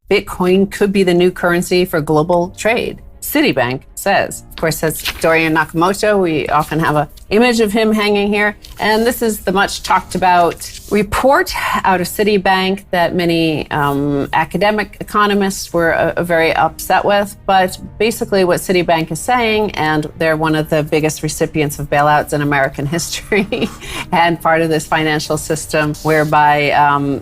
Bitcoin could be the new currency for global trade. Citibank says, of course, that's Dorian Nakamoto. We often have an image of him hanging here. And this is the much talked about report out of Citibank that many academic economists were very upset with. But basically what Citibank is saying, and they're one of the biggest recipients of bailouts in American history and part of this financial system whereby,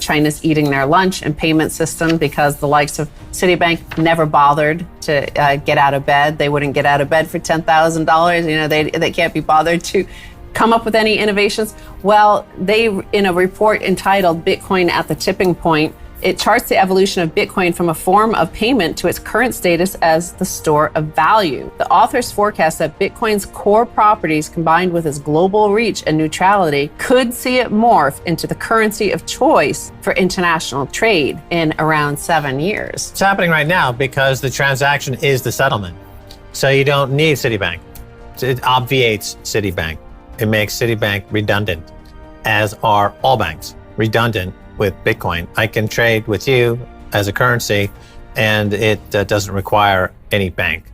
China's eating their lunch and payment system because the likes of Citibank never bothered to get out of bed. They wouldn't get out of bed for $10,000. They can't be bothered to come up with any innovations. Well, they, in a report entitled Bitcoin at the Tipping Point, it charts the evolution of Bitcoin from a form of payment to its current status as the store of value. The authors forecast that Bitcoin's core properties, combined with its global reach and neutrality, could see it morph into the currency of choice for international trade in around 7 years. It's happening right now because the transaction is the settlement. So you don't need Citibank. It obviates Citibank. It makes Citibank redundant, as are all banks redundant with Bitcoin. I can trade with you as a currency, and it doesn't require any bank,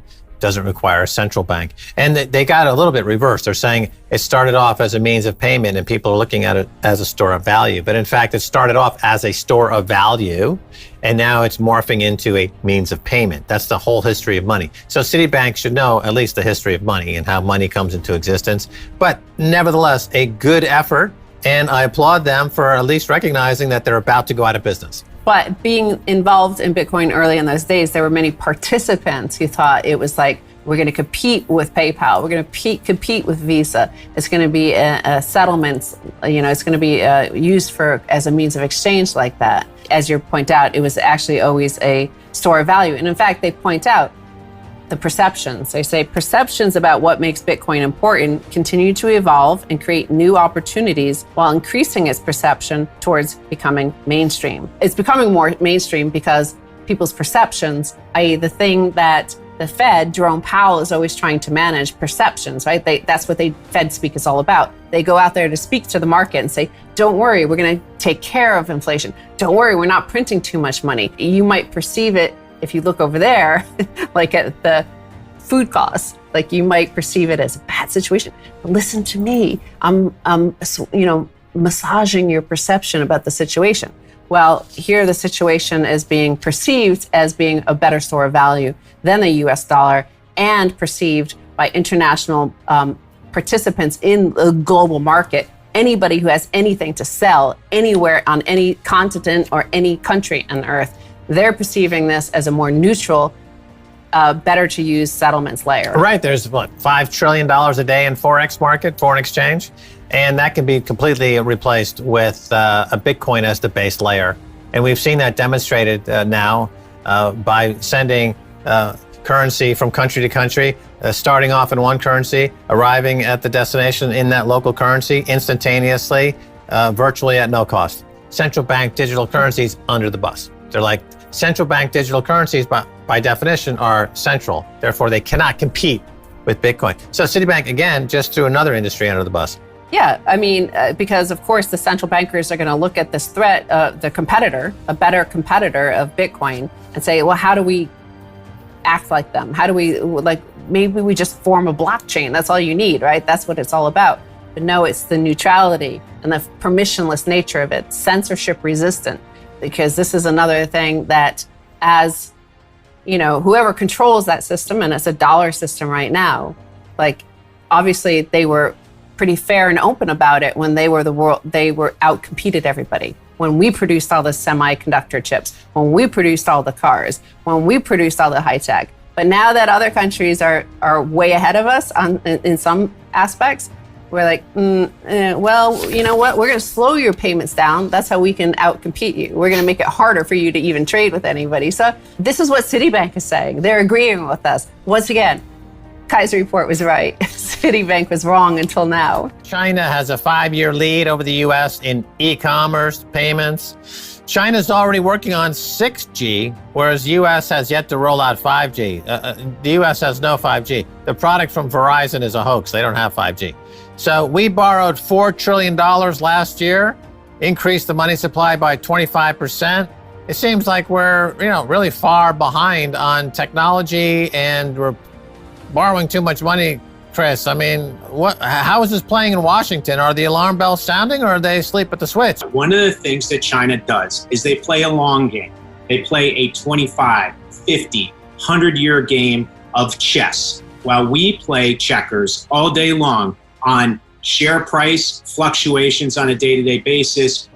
doesn't require a central bank. And they got a little bit reversed. They're saying it started off as a means of payment and people are looking at it as a store of value. But in fact, it started off as a store of value, and now it's morphing into a means of payment. That's the whole history of money. So Citibank should know at least the history of money and how money comes into existence. But nevertheless, a good effort. And I applaud them for at least recognizing that they're about to go out of business. But being involved in Bitcoin early in those days, there were many participants who thought it was like, we're going to compete with PayPal. We're going to compete with Visa. It's going to be a settlement. It's going to be used as a means of exchange like that. As you point out, it was actually always a store of value. And in fact, they point out the perceptions. They say perceptions about what makes Bitcoin important continue to evolve and create new opportunities while increasing its perception towards becoming mainstream. It's becoming more mainstream because people's perceptions, i.e. the thing that the Fed, Jerome Powell, is always trying to manage, perceptions, right? That's what Fed speak is all about. They go out there to speak to the market and say, don't worry, we're going to take care of inflation. Don't worry, we're not printing too much money. You might perceive it if you look over there, like at the food costs, like you might perceive it as a bad situation. But listen to me, I'm massaging your perception about the situation. Well, here the situation is being perceived as being a better store of value than the US dollar and perceived by international participants in the global market. Anybody who has anything to sell anywhere on any continent or any country on earth, they're perceiving this as a more neutral, better to use settlements layer. Right, there's $5 trillion a day in Forex market, foreign exchange, and that can be completely replaced with a Bitcoin as the base layer. And we've seen that demonstrated now by sending currency from country to country, starting off in one currency, arriving at the destination in that local currency instantaneously, virtually at no cost. Central bank digital currencies under the bus. They're like, central bank digital currencies, by definition, are central. Therefore, they cannot compete with Bitcoin. So Citibank, again, just threw another industry under the bus. Yeah, I mean, because of course the central bankers are going to look at this threat, the competitor, a better competitor of Bitcoin, and say, well, how do we act like them? How do we, maybe we just form a blockchain. That's all you need, right? That's what it's all about. But no, it's the neutrality and the permissionless nature of it, censorship resistant. Because this is another thing that as, whoever controls that system, and it's a dollar system right now, obviously they were pretty fair and open about it when they were out-competed everybody. When we produced all the semiconductor chips, when we produced all the cars, when we produced all the high tech. But now that other countries are way ahead of us in some aspects, we're like, well, you know what? We're going to slow your payments down. That's how we can outcompete you. We're going to make it harder for you to even trade with anybody. So this is what Citibank is saying. They're agreeing with us. Once again, Keiser report was right. Citibank was wrong until now. China has a 5-year lead over the U.S. in e-commerce payments. China's already working on 6G, whereas U.S. has yet to roll out 5G. The U.S. has no 5G. The product from Verizon is a hoax. They don't have 5G. So we borrowed $4 trillion last year, increased the money supply by 25%, it seems like we're, really far behind on technology, and we're borrowing too much money. Chris, I mean, how is this playing in Washington? Are the alarm bells sounding, or are they asleep at the switch? One of the things that China does is they play a long game. They play a 25, 50, 100-year game of chess, while we play checkers all day long on share price fluctuations on a day-to-day basis,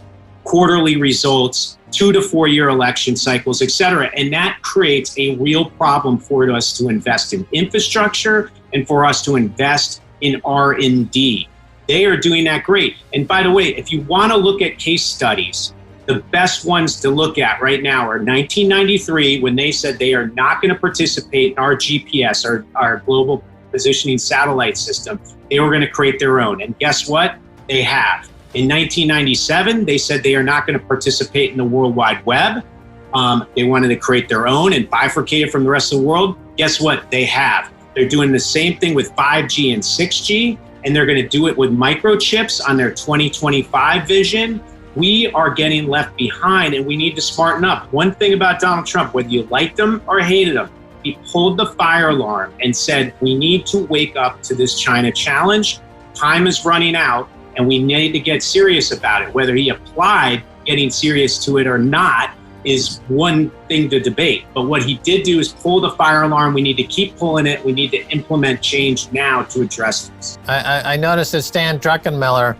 quarterly results, 2 to 4 year election cycles, et cetera. And that creates a real problem for us to invest in infrastructure and for us to invest in R&D. They are doing that great. And by the way, if you want to look at case studies, the best ones to look at right now are 1993, when they said they are not going to participate in our GPS, our global positioning satellite system. They were going to create their own. And guess what? They have. In 1997, they said they are not going to participate in the World Wide Web. They wanted to create their own and bifurcate it from the rest of the world. Guess what? They have. They're doing the same thing with 5G and 6G, and they're going to do it with microchips on their 2025 vision. We are getting left behind, and we need to smarten up. One thing about Donald Trump, whether you liked him or hated him, he pulled the fire alarm and said, we need to wake up to this China challenge. Time is running out, and we need to get serious about it. Whether he applied getting serious to it or not is one thing to debate. But what he did do is pull the fire alarm. We need to keep pulling it. We need to implement change now to address this. I noticed that Stan Druckenmiller,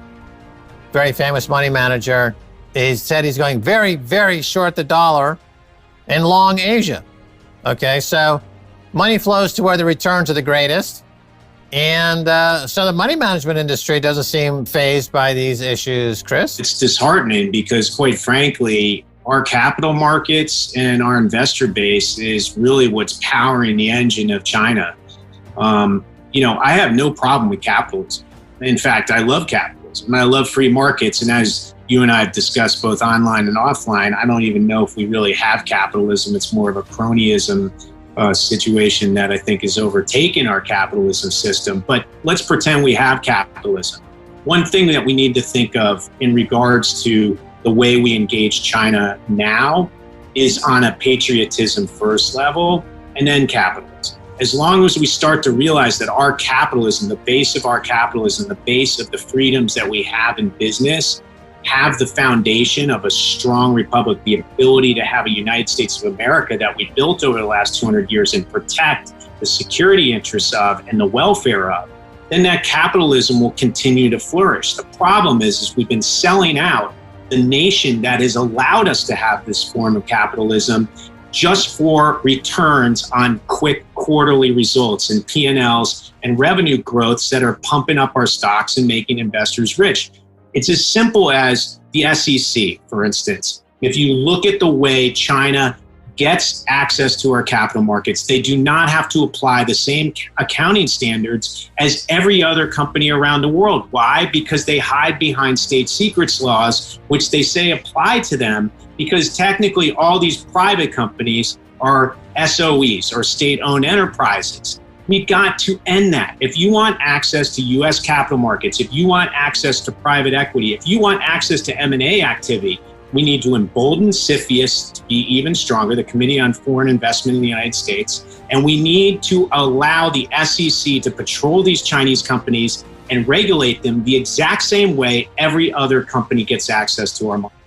very famous money manager, he said he's going very, very short the dollar and long Asia. Okay, so money flows to where the returns are the greatest. And so the money management industry doesn't seem fazed by these issues, Chris. It's disheartening because, quite frankly, our capital markets and our investor base is really what's powering the engine of China. I have no problem with capitalism. In fact, I love capitalism. And I love free markets. And as you and I have discussed both online and offline, I don't even know if we really have capitalism. It's more of a cronyism situation that I think has overtaken our capitalism system. But let's pretend we have capitalism. One thing that we need to think of in regards to the way we engage China now is on a patriotism first level and then capitalism. As long as we start to realize that our capitalism, the base of our capitalism, the base of the freedoms that we have in business, have the foundation of a strong republic, the ability to have a United States of America that we built over the last 200 years and protect the security interests of and the welfare of, then that capitalism will continue to flourish. The problem is we've been selling out the nation that has allowed us to have this form of capitalism just for returns on quick quarterly results and P&Ls and revenue growths that are pumping up our stocks and making investors rich. It's as simple as the SEC, for instance. If you look at the way China gets access to our capital markets, they do not have to apply the same accounting standards as every other company around the world. Why? Because they hide behind state secrets laws, which they say apply to them, because technically all these private companies are SOEs or state-owned enterprises. We've got to end that. If you want access to U.S. capital markets, if you want access to private equity, if you want access to M&A activity, we need to embolden CFIUS to be even stronger, the Committee on Foreign Investment in the United States, and we need to allow the SEC to patrol these Chinese companies and regulate them the exact same way every other company gets access to our market.